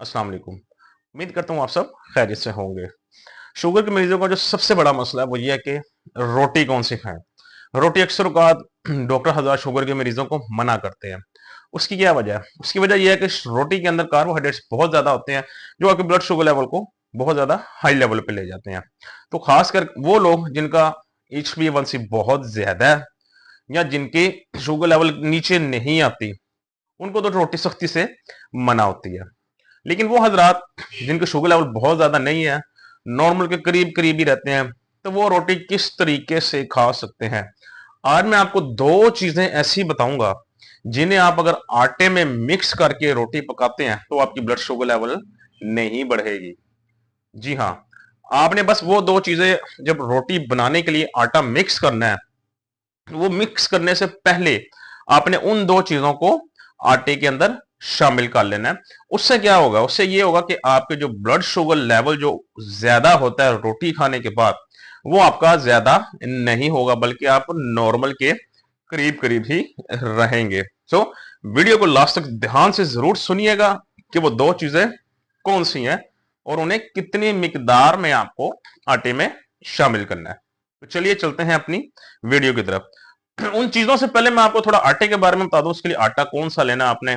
अस्सलाम वालेकुम। उम्मीद करता हूँ आप सब खैरियत से होंगे। शुगर के मरीजों का जो सबसे बड़ा मसला है वो ये है कि रोटी कौन सी खाएं। रोटी अक्सर औकात डॉक्टर हज़ार शुगर के मरीजों को मना करते हैं। उसकी क्या वजह है? उसकी वजह यह है कि रोटी के अंदर कार्बोहाइड्रेट्स बहुत ज़्यादा होते हैं जो आपके ब्लड शुगर लेवल को बहुत ज़्यादा हाई लेवल पे ले जाते हैं। तो खासकर वो लोग जिनका HbA1c बहुत ज़्यादा है या जिनकी शुगर लेवल नीचे नहीं आती, उनको तो रोटी सख्ती से मना होती है। लेकिन वो हजरात जिनके शुगर लेवल बहुत ज्यादा नहीं है, नॉर्मल के करीब करीब ही रहते हैं, तो वो रोटी किस तरीके से खा सकते हैं। आज मैं आपको दो चीजें ऐसी बताऊंगा जिन्हें आप अगर आटे में मिक्स करके रोटी पकाते हैं तो आपकी ब्लड शुगर लेवल नहीं बढ़ेगी। जी हाँ, आपने बस वो दो चीजें जब रोटी बनाने के लिए आटा मिक्स करना है, वो मिक्स करने से पहले आपने उन दो चीजों को आटे के अंदर शामिल कर लेना है। उससे क्या होगा? उससे ये होगा कि आपके जो ब्लड शुगर लेवल जो ज्यादा होता है रोटी खाने के बाद, वो आपका ज्यादा नहीं होगा, बल्कि आप नॉर्मल के करीब करीब ही रहेंगे। सो वीडियो को लास्ट तक ध्यान से जरूर सुनिएगा कि वो दो चीजें कौन सी हैं और उन्हें कितनी मिकदार में आपको आटे में शामिल करना है। तो चलिए चलते हैं अपनी वीडियो की तरफ। उन चीजों से पहले मैं आपको थोड़ा आटे के बारे में बता दूं। उसके लिए आटा कौन सा लेना है आपने।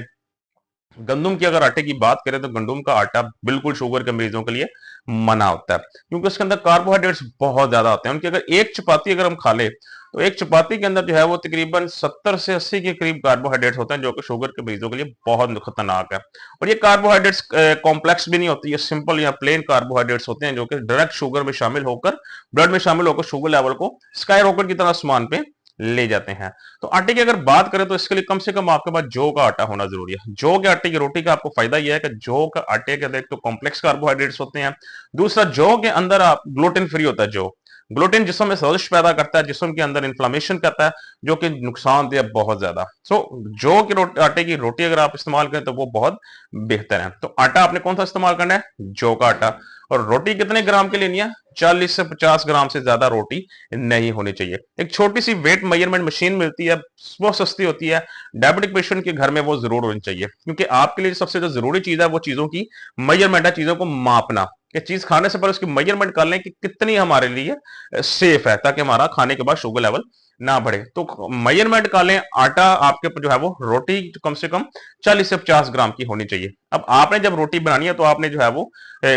गंदुम की अगर आटे की बात करें तो गंदुम का आटा बिल्कुल शुगर के मरीजों के लिए मना होता है, क्योंकि उसके अंदर कार्बोहाइड्रेट्स बहुत ज्यादा होते हैं। उनकी अगर एक चपाती अगर हम खा ले तो एक चपाती के अंदर जो है वो तकरीबन 70 से 80 के करीब कार्बोहाइड्रेट्स होते हैं, जो कि शुगर के मरीजों के लिए बहुत खतरनाक है। और ये कार्बोहाइड्रेट्स कॉम्प्लेक्स भी नहीं होती, ये सिंपल या प्लेन कार्बोहाइड्रेट्स होते हैं जो कि डायरेक्ट शुगर में शामिल होकर ब्लड में शामिल होकर शुगर लेवल को स्काई रॉकेट की तरह आसमान पे ले जाते हैं। तो आटे की अगर बात करें तो इसके लिए कम से कम आपके पास जौ का आटा होना जरूरी है। जौ के आटे की रोटी का आपको फायदा यह है कि जौ का आटे के अंदर एक तो कॉम्प्लेक्स कार्बोहाइड्रेट्स होते हैं, दूसरा जौ के अंदर आप ग्लूटेन फ्री होता है। जौ ग्लूटेन जिस्म में सोजिश पैदा करता है, जिस्म के अंदर इन्फ्लामेशन करता है, जो कि नुकसानदेह है बहुत ज्यादा। सो जौ की आटे की रोटी अगर आप इस्तेमाल करें तो वो बहुत बेहतर है। तो आटा आपने कौन सा इस्तेमाल करना है? जौ का आटा। और रोटी कितने ग्राम की लेनी है? 40 से 50 ग्राम से ज्यादा रोटी नहीं होनी चाहिए। एक छोटी सी वेट मेजरमेंट मशीन मिलती है, बहुत सस्ती होती है, डायबिटिक पेशेंट के घर में वो जरूर होनी चाहिए, क्योंकि आपके लिए सबसे जो जरूरी चीज है वो चीजों की मेजरमेंट है, चीजों को मापना। कि चीज खाने से पहले उसकी मेजरमेंट कर लें कि कितनी हमारे लिए सेफ है, ताकि हमारा खाने के बाद शुगर लेवल ना बढ़े। तो मेजरमेंट कर लें। आटा आपके जो है वो रोटी कम से कम 40 से 50 ग्राम की होनी चाहिए। अब आपने जब रोटी बनानी है तो आपने जो है वो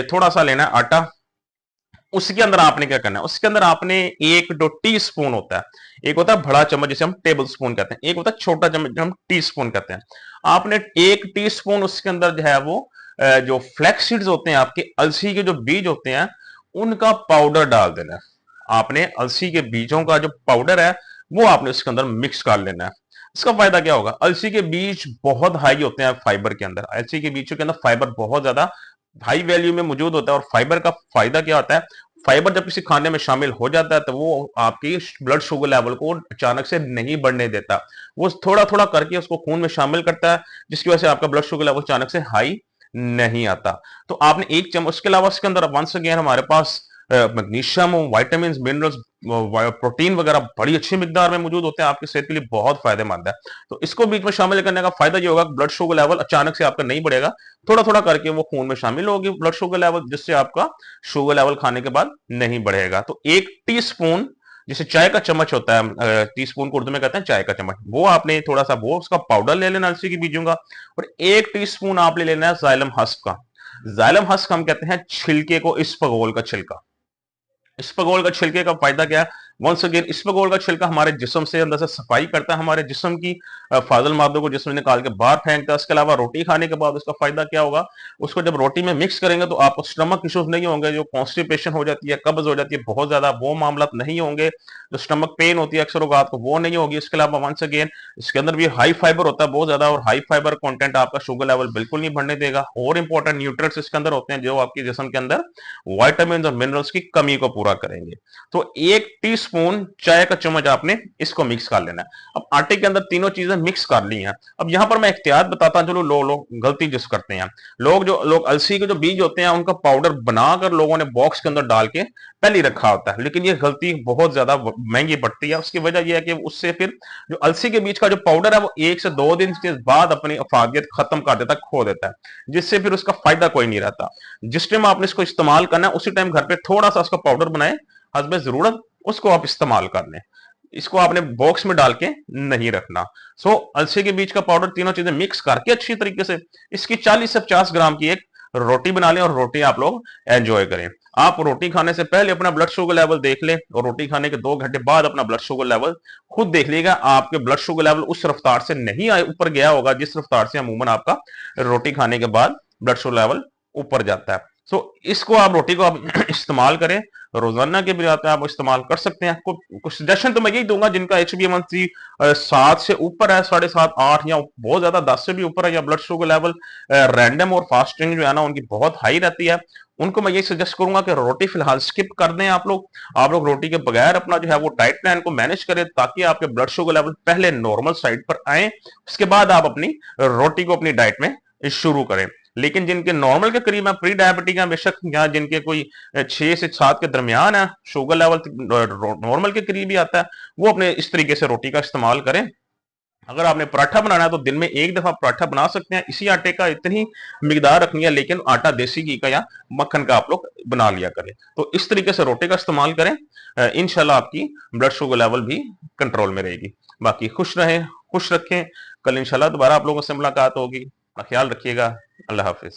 थोड़ा सा लेना है आटा। उसके अंदर आपने क्या करना है? उसके अंदर आपने एक दो टी स्पून होता है, एक होता है बड़ा चम्मच जिसे हम टेबल स्पून कहते हैं, एक होता है छोटा चम्मच जो हम टी स्पून कहते हैं। आपने एक टी स्पून उसके अंदर जो है वो जो फ्लैक्स सीड्स होते हैं, आपके अलसी के जो बीज होते हैं, उनका पाउडर डाल देना है। आपने अलसी के बीजों का जो पाउडर है वो आपने उसके अंदर मिक्स कर लेना है। इसका फायदा क्या होगा? अलसी के बीज बहुत हाई होते हैं फाइबर के अंदर। अलसी के बीजों के अंदर फाइबर बहुत ज्यादा हाई वैल्यू में मौजूद होता है। और फाइबर का फायदा क्या होता है? फाइबर जब किसी खाने में शामिल हो जाता है तो वो आपकी ब्लड शुगर लेवल को अचानक से नहीं बढ़ने देता, वो थोड़ा थोड़ा करके उसको खून में शामिल करता है, जिसकी वजह से आपका ब्लड शुगर लेवल अचानक से हाई नहीं आता। तो आपने एक चम्मच, उसके अलावा इसके अंदर वंस अगेन हमारे पास मैग्नीशियम, वाइटामिन, मिनरल्स, प्रोटीन वगैरह बड़ी अच्छी मिकदार में मौजूद होते हैं, आपकी सेहत के लिए बहुत फायदेमंद है। तो इसको बीच में शामिल करने का फायदा ये होगा कि ब्लड शुगर लेवल अचानक से आपका नहीं बढ़ेगा, थोड़ा थोड़ा करके वो खून में शामिल होगी ब्लड शुगर लेवल, जिससे आपका शुगर लेवल खाने के बाद नहीं बढ़ेगा। तो एक टी स्पून, जिसे चाय का चम्मच होता है, टी स्पून को उर्दू में कहते हैं चाय का चम्मच, वो आपने थोड़ा सा वो उसका पाउडर ले लेना अलसी के बीजों का। और एक टी स्पून आप ले लेना है जाइलम हस्क का। जाइलम हस्क हम कहते हैं छिलके को, इसबगोल का छिलका। इसबगोल का छिलके का फायदा क्या है? वंस अगेन इसबगोल का छिलका हमारे जिस्म से अंदर से सफाई करता है, हमारे जिस्म की फाजल मादों को जिस्म में निकाल के बाहर फेंकता है। इसके अलावा रोटी खाने के बाद उसका फायदा क्या होगा? उसको जब रोटी में मिक्स करेंगे तो आपको स्टमक इश्यूज नहीं होंगे, जो कॉन्स्टिपेशन हो जाती है, कब्ज हो जाती है बहुत ज्यादा, वो मामला नहीं होंगे। जो स्टमक पेन होती है अक्सर औकात को, वो नहीं होगी। इसके अलावा वंस अगेन इसके अंदर भी हाई फाइबर होता है बहुत ज्यादा, और हाई फाइबर कंटेंट आपका शुगर लेवल बिल्कुल नहीं बढ़ने देगा। और इंपॉर्टेंट न्यूट्रिएंट्स इसके अंदर होते हैं जो आपके जिस्म के अंदर विटामिन और मिनरल्स की कमी को पूरा करेंगे। तो एक टी स्पून चाय का चम्मच आपने इसको मिक्स कर लेना है। अब आटे के अंदर तीनों चीजें मिक्स कर ली हैं। अब यहां पर मैं एहतियात बताता हूं, चलो लोग गलती जिस करते हैं, लोग अलसी के जो बीज होते हैं उनका पाउडर बनाकर लोगों ने बॉक्स के अंदर डाल के पहले रखा होता है, लेकिन ये गलती बहुत ज्यादा महंगी पड़ती है। उसकी वजह यह है कि उससे फिर जो अलसी के बीज का जो पाउडर है वो 1 से 2 दिन के बाद अपनी अफादियत खत्म कर देता है, खो देता है, जिससे फिर उसका फायदा कोई नहीं रहता। जिस टाइम आपने इसको इस्तेमाल करना है उसी टाइम घर पे थोड़ा सा उसका पाउडर बनाए, हस्बे जरूरत उसको आप इस्तेमाल कर लें। इसको आपने बॉक्स में डाल के नहीं रखना। अलसी के बीज का पाउडर तीनों चीजें मिक्स करके अच्छी तरीके से इसकी 40 से 50 ग्राम की एक रोटी बना लें और रोटी आप लोग एंजॉय करें। आप रोटी खाने से पहले अपना ब्लड शुगर लेवल देख लें और रोटी खाने के 2 घंटे बाद अपना ब्लड शुगर लेवल खुद देख लीजिएगा। आपके ब्लड शुगर लेवल उस रफ्तार से नहीं ऊपर गया होगा जिस रफ्तार से अमूमन आपका रोटी खाने के बाद ब्लड शुगर लेवल ऊपर जाता है। इसको आप रोटी को आप इस्तेमाल करें, रोजाना के भी आप इस्तेमाल कर सकते हैं। कुछ सजेशन तो मैं यही दूंगा जिनका HbA1c 7 से ऊपर है, 7.5 8 या बहुत ज्यादा 10 से भी ऊपर है, या ब्लड शुगर लेवल रैंडम और फास्टिंग जो है ना उनकी बहुत हाई रहती है, उनको मैं यही सजेस्ट करूंगा कि रोटी फिलहाल स्किप कर दें। आप लोग रोटी के बगैर अपना जो है वो डाइट प्लान को मैनेज करें ताकि आपके ब्लड शुगर लेवल पहले नॉर्मल साइड पर आए, उसके बाद आप अपनी रोटी को अपनी डाइट में शुरू करें। लेकिन जिनके नॉर्मल के करीब है, प्री डायबिटिक है बेशक, या जिनके कोई 6 से 7 के दरमियान है, शुगर लेवल नॉर्मल के करीब ही आता है, वो अपने इस तरीके से रोटी का इस्तेमाल करें। अगर आपने पराठा बनाना है तो दिन में एक दफा पराठा बना सकते हैं, इसी आटे का इतनी मिकदार रखनी है, लेकिन आटा देसी घी का या मक्खन का आप लोग बना लिया करें। तो इस तरीके से रोटी का इस्तेमाल करें, इंशाल्लाह आपकी ब्लड शुगर लेवल भी कंट्रोल में रहेगी। बाकी खुश रहें, खुश रखें। कल इंशाल्लाह दोबारा आप लोगों से मुलाकात होगी। अपना ख्याल रखिएगा। अल्लाह हाफिज।